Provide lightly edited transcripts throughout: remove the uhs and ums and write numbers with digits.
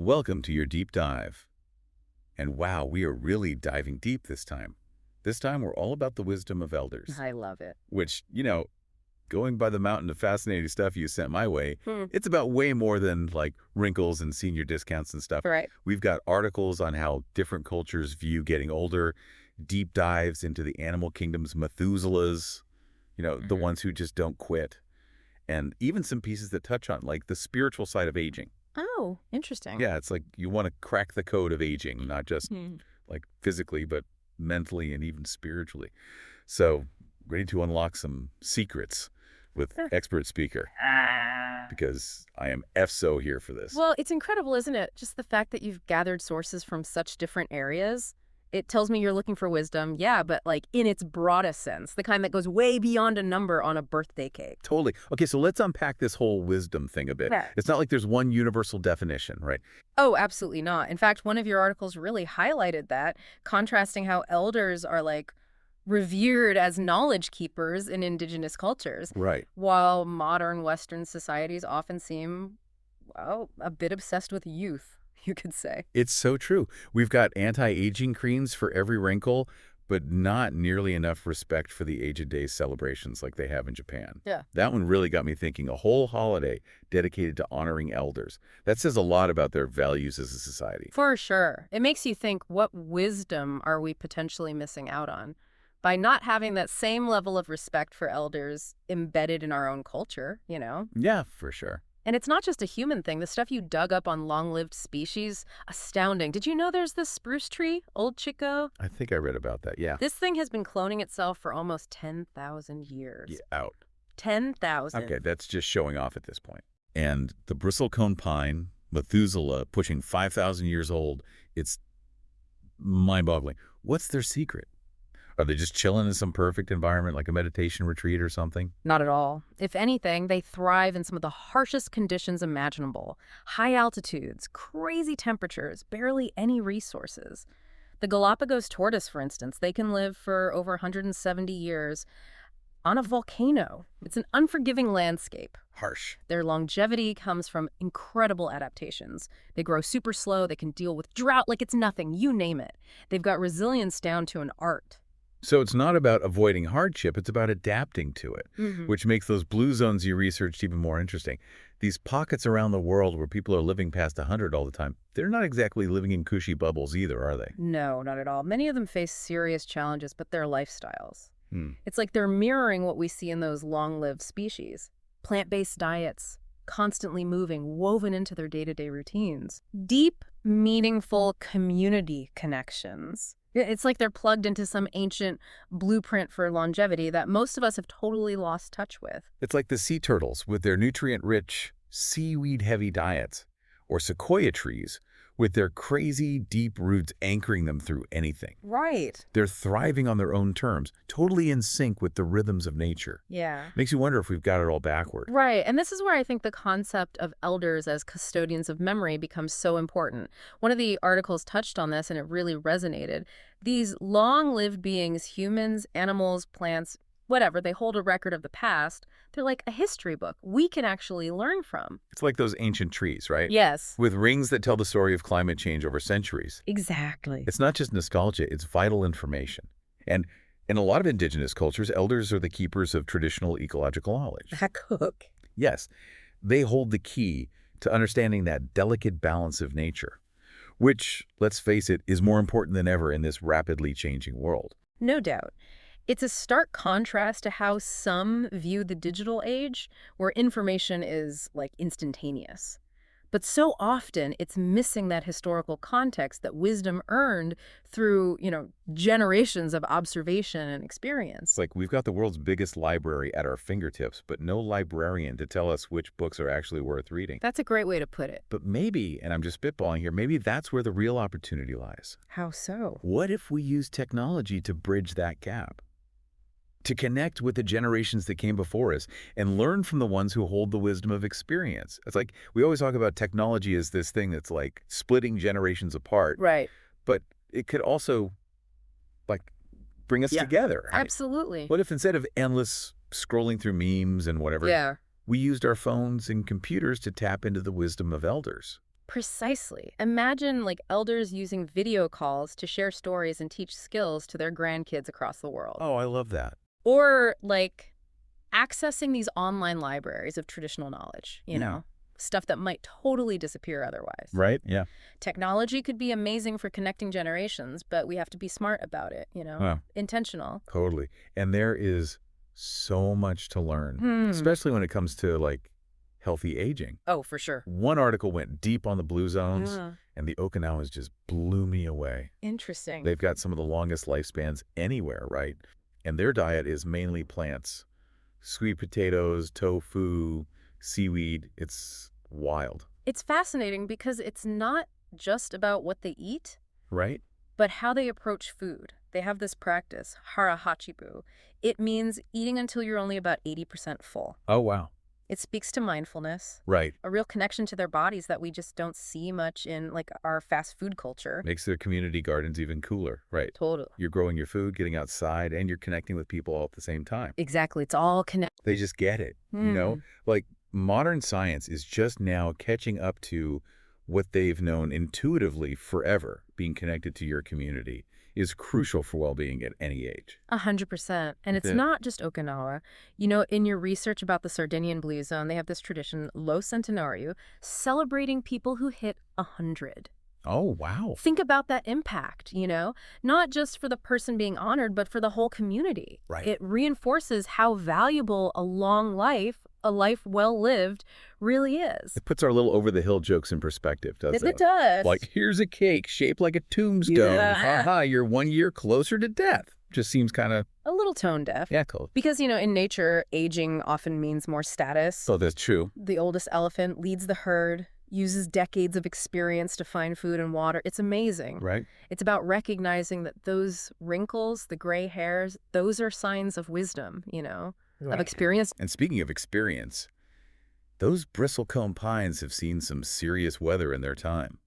Welcome to your deep dive. And wow, we are really diving deep this time. This time we're all about the wisdom of elders, I love it. which, going by the mountain of fascinating stuff you sent my way, Hmm. it's about way more than like wrinkles and senior discounts and stuff. Right. We've got articles on how different cultures view getting older, deep dives into the animal kingdom's Methuselahs, the ones who just don't quit, and even some pieces that touch on like the spiritual side of aging. Oh, interesting. Yeah, it's like you want to crack the code of aging, not just Hmm. like physically, but mentally and even spiritually. So, ready to unlock some secrets with Sure. expert speaker, because I am F-so here for this. Well, it's incredible, isn't it? Just the fact that you've gathered sources from such different areas. It tells me you're looking for wisdom, yeah, but like in its broadest sense, the kind that goes way beyond a number on a birthday cake. Totally. Okay, so let's unpack this whole wisdom thing a bit. Yeah. It's not like there's one universal definition, right? Oh, absolutely not. In fact, one of your articles really highlighted that, contrasting how elders are like revered as knowledge keepers in indigenous cultures, Right. while modern Western societies often seem, well, a bit obsessed with youth, you could say. It's so true. We've got anti-aging creams for every wrinkle, but not nearly enough respect for the Age of Days celebrations like they have in Japan. Yeah. That one really got me thinking, a whole holiday dedicated to honoring elders. That says a lot about their values as a society. For sure. It makes you think, what wisdom are we potentially missing out on by not having that same level of respect for elders embedded in our own culture, you know? Yeah, for sure. And it's not just a human thing. The stuff you dug up on long-lived species, astounding. Did you know there's this spruce tree, Old Chico? I think I read about that, yeah. This thing has been cloning itself for almost 10,000 years. Yeah, out. 10,000. Okay, that's just showing off at this point. And the bristlecone pine, Methuselah, pushing 5,000 years old, it's mind-boggling. What's their secret? Are they just chilling in some perfect environment, like a meditation retreat or something? Not at all. If anything, they thrive in some of the harshest conditions imaginable. High altitudes, crazy temperatures, barely any resources. The Galapagos tortoise, for instance, they can live for over 170 years on a volcano. It's an unforgiving landscape. Harsh. Their longevity comes from incredible adaptations. They grow super slow, they can deal with drought like it's nothing, you name it. They've got resilience down to an art. So it's not about avoiding hardship, it's about adapting to it, which makes those blue zones you researched even more interesting. These pockets around the world where people are living past 100 all the time, they're not exactly living in cushy bubbles either, are they? No, not at all. Many of them face serious challenges, but they're lifestyles. Hmm. It's like they're mirroring what we see in those long-lived species. Plant-based diets, constantly moving, woven into their day-to-day routines. Deep, meaningful community connections. It's like they're plugged into some ancient blueprint for longevity that most of us have totally lost touch with. It's like the sea turtles with their nutrient-rich, seaweed-heavy diets, or sequoia trees with their crazy, deep roots anchoring them through anything. Right. They're thriving on their own terms, totally in sync with the rhythms of nature. Yeah. Makes you wonder if we've got it all backward. Right, and this is where I think the concept of elders as custodians of memory becomes so important. One of the articles touched on this, and it really resonated. These long-lived beings, humans, animals, plants, whatever, they hold a record of the past. They're like a history book we can actually learn from. It's like those ancient trees, right? Yes. With rings that tell the story of climate change over centuries. Exactly. It's not just nostalgia, it's vital information. And in a lot of indigenous cultures, elders are the keepers of traditional ecological knowledge. That cook. Yes, they hold the key to understanding that delicate balance of nature, which, let's face it, is more important than ever in this rapidly changing world. No doubt. It's a stark contrast to how some view the digital age, where information is like instantaneous. But so often it's missing that historical context that wisdom earned through, generations of observation and experience. It's like we've got the world's biggest library at our fingertips, but no librarian to tell us which books are actually worth reading. That's a great way to put it. But maybe, and I'm just spitballing here, maybe that's where the real opportunity lies. How so? What if we use technology to bridge that gap? To connect with the generations that came before us and learn from the ones who hold the wisdom of experience. It's like we always talk about technology as this thing that's like splitting generations apart, Right. but it could also like bring us together. Right? Absolutely. What if instead of endless scrolling through memes and whatever, Yeah. we used our phones and computers to tap into the wisdom of elders? Precisely. Imagine like elders using video calls to share stories and teach skills to their grandkids across the world. Oh, I love that. Or like accessing these online libraries of traditional knowledge, Hmm. stuff that might totally disappear otherwise. Right? Yeah. Technology could be amazing for connecting generations, but we have to be smart about it, Wow. intentional. Totally. And there is so much to learn, Hmm. especially when it comes to like healthy aging. Oh, for sure. One article went deep on the blue zones, Yeah. and the Okinawas just blew me away. Interesting. They've got some of the longest lifespans anywhere, right? And their diet is mainly plants. Sweet potatoes, tofu, seaweed. It's wild, It's fascinating because it's not just about what they eat, right? but how they approach food. They have this practice, hara hachibu. It means eating until you're only about 80% full. Oh, wow. It speaks to mindfulness, Right. a real connection to their bodies that we just don't see much in like our fast food culture. Makes their community gardens even cooler, right? Totally. You're growing your food, getting outside, and you're connecting with people all at the same time. Exactly. It's all connected. They just get it, you know? Like, modern science is just now catching up to what they've known intuitively forever. Being connected to your community is crucial for well-being at any age. 100%. And it's Yeah. not just Okinawa. In your research about the Sardinian Blue Zone, they have this tradition, Lo Centenario, celebrating people who hit 100. Oh, wow. Think about that impact, not just for the person being honored, but for the whole community. Right. It reinforces how valuable a long life, a life well lived, really is. It puts our little over-the-hill jokes in perspective, doesn't It does. Like, here's a cake shaped like a tombstone. Yeah. Ha-ha, you're 1 year closer to death. Just seems kind of, A little tone deaf. yeah, cool. Because, in nature, aging often means more status. Oh, that's true. The oldest elephant leads the herd, uses decades of experience to find food and water. It's amazing. Right? It's about recognizing that those wrinkles, the gray hairs, those are signs of wisdom, of experience. And speaking of experience, those bristlecone pines have seen some serious weather in their time.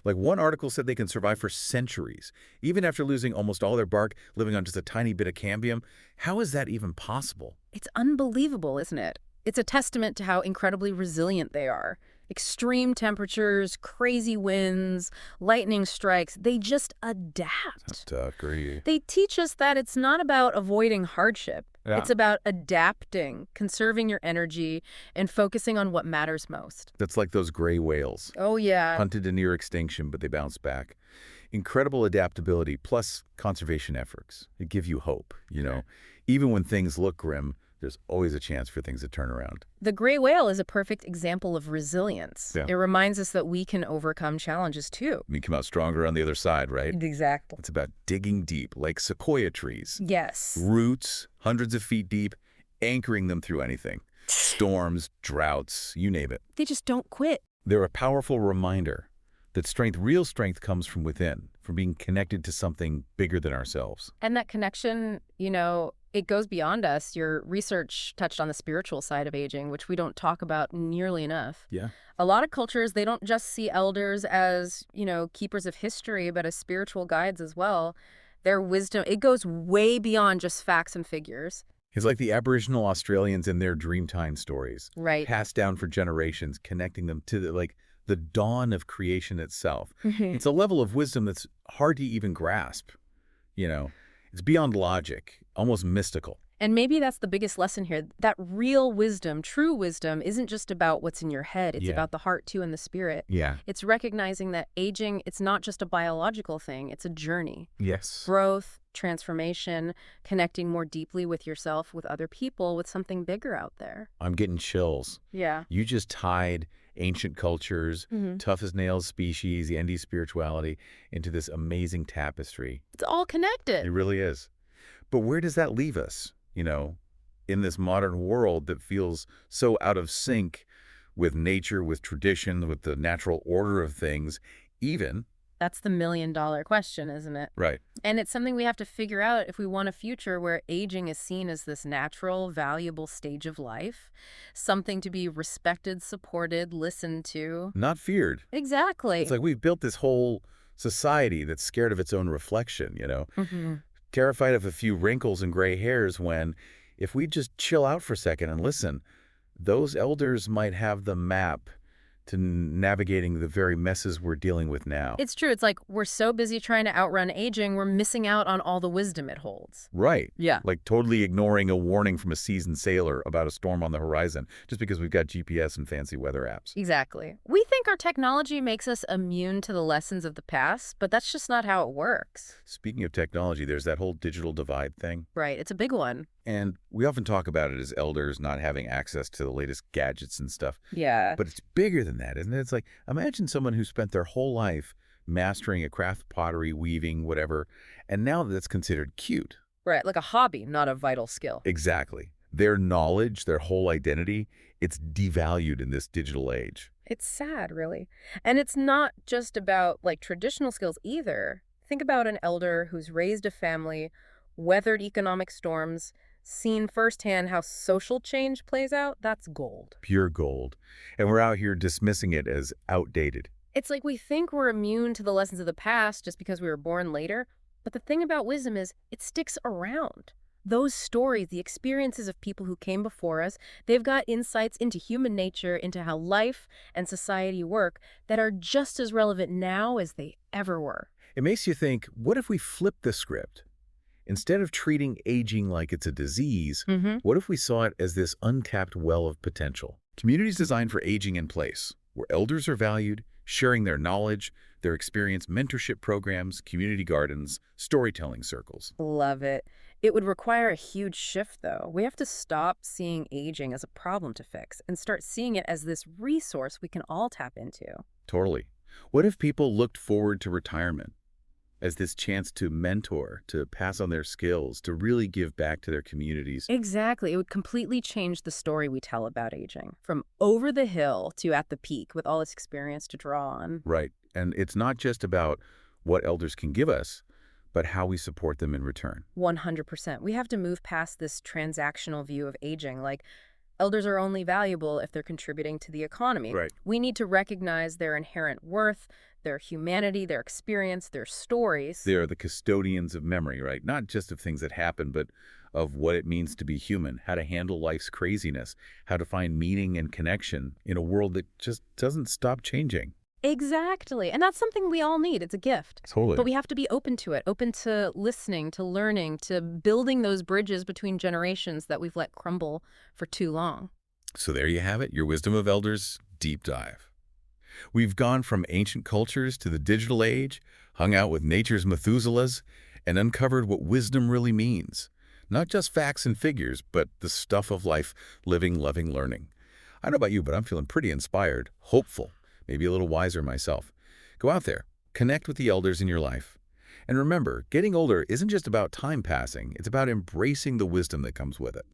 Like one article said they can survive for centuries, even after losing almost all their bark, living on just a tiny bit of cambium. How is that even possible? It's unbelievable, isn't it? It's a testament to how incredibly resilient they are. Extreme temperatures, crazy winds, lightning strikes, they just adapt. Agree. They teach us that it's not about avoiding hardship. Yeah. It's about adapting, conserving your energy, and focusing on what matters most. That's like those gray whales, Oh, yeah. hunted to near extinction, but they bounce back. Incredible adaptability plus conservation efforts. It give you hope, Even when things look grim, there's always a chance for things to turn around. The gray whale is a perfect example of resilience. Yeah. It reminds us that we can overcome challenges, too. We come out stronger on the other side, right? Exactly. It's about digging deep, like sequoia trees. Yes. Roots, hundreds of feet deep, anchoring them through anything. Storms, droughts, you name it. They just don't quit. They're a powerful reminder that real strength comes from within, from being connected to something bigger than ourselves. And that connection, it goes beyond us. Your research touched on the spiritual side of aging, which we don't talk about nearly enough. Yeah. A lot of cultures, they don't just see elders as, keepers of history, but as spiritual guides as well. Their wisdom, it goes way beyond just facts and figures. It's like the Aboriginal Australians and their Dreamtime stories. Right. Passed down for generations, connecting them to the dawn of creation itself. It's a level of wisdom that's hard to even grasp. It's beyond logic, almost mystical. And maybe that's the biggest lesson here. That real wisdom, true wisdom, isn't just about what's in your head. It's about the heart, too, and the spirit. Yeah. It's recognizing that aging, it's not just a biological thing. It's a journey. Yes. Growth, transformation, connecting more deeply with yourself, with other people, with something bigger out there. I'm getting chills. Yeah. You just tied ancient cultures, tough as nails species, Yendi spirituality into this amazing tapestry. It's all connected. It really is. But where does that leave us, in this modern world that feels so out of sync with nature, with tradition, with the natural order of things, even? That's the million-dollar question, isn't it? Right. And it's something we have to figure out if we want a future where aging is seen as this natural, valuable stage of life, something to be respected, supported, listened to. Not feared. Exactly. It's like we've built this whole society that's scared of its own reflection, Terrified of a few wrinkles and gray hairs when, if we just chill out for a second and listen, those elders might have the map to navigating the very messes we're dealing with now. It's true. It's like we're so busy trying to outrun aging, we're missing out on all the wisdom it holds. Right. Yeah. Like totally ignoring a warning from a seasoned sailor about a storm on the horizon just because we've got GPS and fancy weather apps. Exactly. We think our technology makes us immune to the lessons of the past, but that's just not how it works. Speaking of technology, there's that whole digital divide thing. Right. It's a big one. And we often talk about it as elders not having access to the latest gadgets and stuff. Yeah. But it's bigger than that, isn't it? It's like, imagine someone who spent their whole life mastering a craft, pottery, weaving, whatever, and now that's considered cute. Right. Like a hobby, not a vital skill. Exactly. Their knowledge, their whole identity, it's devalued in this digital age. It's sad, really. And it's not just about like traditional skills either. Think about an elder who's raised a family, weathered economic storms, seen firsthand how social change plays out. That's gold. Pure gold. And we're out here dismissing it as outdated. It's like we think we're immune to the lessons of the past just because we were born later. But the thing about wisdom is it sticks around. Those stories, the experiences of people who came before us, they've got insights into human nature, into how life and society work that are just as relevant now as they ever were. It makes you think, what if we flip the script? Instead of treating aging like it's a disease, what if we saw it as this untapped well of potential? Communities designed for aging in place, where elders are valued, sharing their knowledge, their experience, mentorship programs, community gardens, storytelling circles. Love it. It would require a huge shift, though. We have to stop seeing aging as a problem to fix and start seeing it as this resource we can all tap into. Totally. What if people looked forward to retirement as this chance to mentor, to pass on their skills, to really give back to their communities? Exactly. It would completely change the story we tell about aging, from over the hill to at the peak with all this experience to draw on. Right. And it's not just about what elders can give us, but how we support them in return. 100%. We have to move past this transactional view of aging, like elders are only valuable if they're contributing to the economy. Right. We need to recognize their inherent worth, their humanity, their experience, their stories. They are the custodians of memory, right? Not just of things that happen, but of what it means to be human, how to handle life's craziness, how to find meaning and connection in a world that just doesn't stop changing. Exactly. And that's something we all need. It's a gift. Totally. But we have to be open to it, open to listening, to learning, to building those bridges between generations that we've let crumble for too long. So there you have it, your Wisdom of Elders deep dive. We've gone from ancient cultures to the digital age, hung out with nature's Methuselahs, and uncovered what wisdom really means. Not just facts and figures, but the stuff of life, living, loving, learning. I don't know about you, but I'm feeling pretty inspired, hopeful, maybe a little wiser myself. Go out there, connect with the elders in your life. And remember, getting older isn't just about time passing, it's about embracing the wisdom that comes with it.